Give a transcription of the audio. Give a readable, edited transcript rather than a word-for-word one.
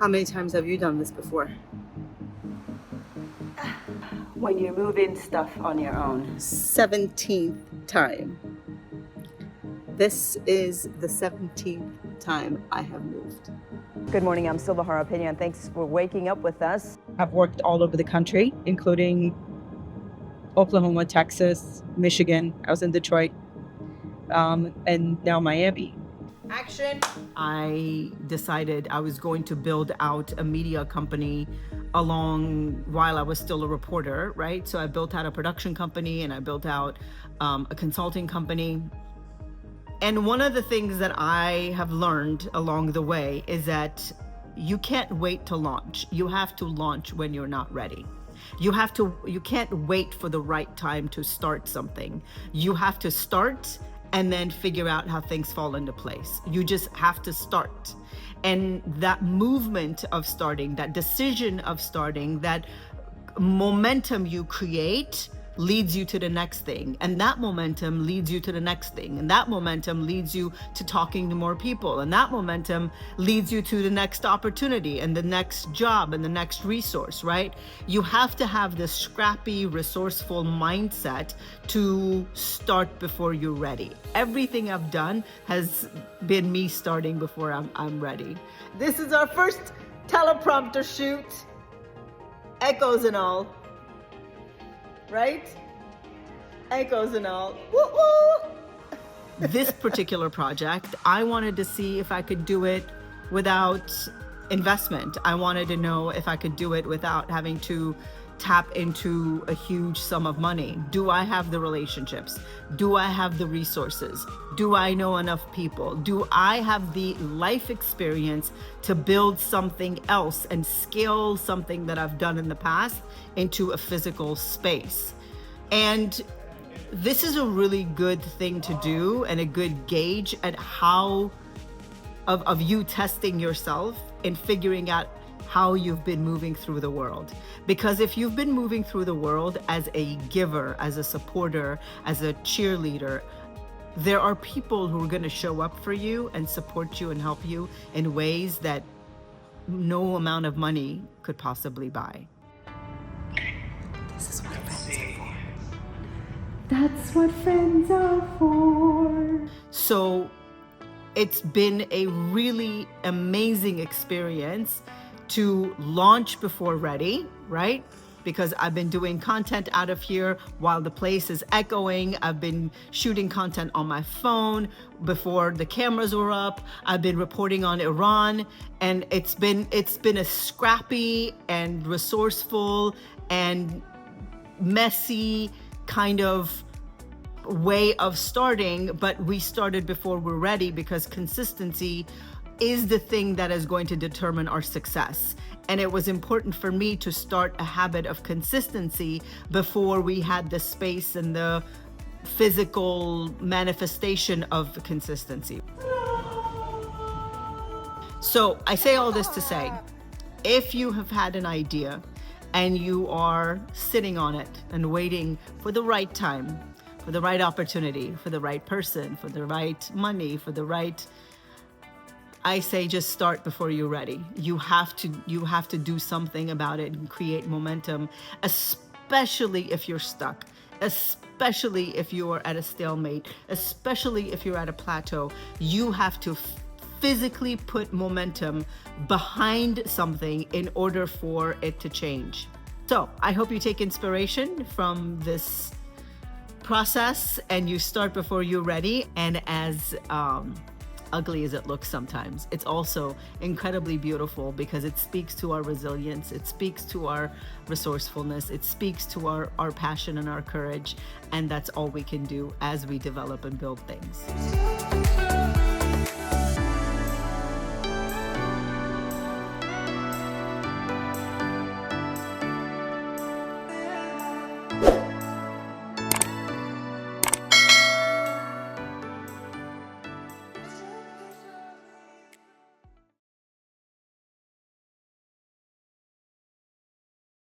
How many times have you done this before? When you're moving stuff on your own. 17th time. This is the 17th time I have moved. Good morning, I'm Silva Harapena, and thanks for waking up with us. I've worked all over the country, including Oklahoma, Texas, Michigan. I was in Detroit, and now Miami. Action. I decided I was going to build out a media company while I was still a reporter, right? So I built out a production company and I built out a consulting company. And one of the things that I have learned along the way is that you can't wait to launch. You have to launch when you're not ready. You can't wait for the right time to start something. You have to start and then figure out how things fall into place. You just have to start. And that movement of starting, that decision of starting, that momentum you create leads you to the next thing. And that momentum leads you to the next thing. And that momentum leads you to talking to more people. And that momentum leads you to the next opportunity and the next job and the next resource, right? You have to have this scrappy, resourceful mindset to start before you're ready. Everything I've done has been me starting before I'm ready. This is our first teleprompter shoot. Echoes and all. Right? Echoes and all. Woo woo! This particular project, I wanted to see if I could do it without investment. I wanted to know if I could do it without having to tap into a huge sum of money. Do I have the relationships? Do I have the resources? Do I know enough people? Do I have the life experience to build something else and scale something that I've done in the past into a physical space? And this is a really good thing to do and a good gauge at how of you testing yourself and figuring out how you've been moving through the world. Because if you've been moving through the world as a giver, as a supporter, as a cheerleader, there are people who are going to show up for you and support you and help you in ways that no amount of money could possibly buy. This is what friends are for. That's what friends are for. So it's been a really amazing experience to launch before ready, right? Because I've been doing content out of here while the place is echoing. I've been shooting content on my phone before the cameras were up. I've been reporting on Iran, and it's been a scrappy and resourceful and messy kind of way of starting, but we started before we're ready because consistency is the thing that is going to determine our success. And it was important for me to start a habit of consistency before we had the space and the physical manifestation of consistency. So I say all this to say, if you have had an idea and you are sitting on it and waiting for the right time, for the right opportunity, for the right person, for the right money, for the right, I say just start before you're ready. You have to do something about it and create momentum, especially if you're stuck, especially if you're at a stalemate, especially if you're at a plateau. You have to physically put momentum behind something in order for it to change. So I hope you take inspiration from this process and you start before you're ready. And as ugly as it looks sometimes, it's also incredibly beautiful because it speaks to our resilience, it speaks to our resourcefulness, it speaks to our passion and our courage, and that's all we can do as we develop and build things.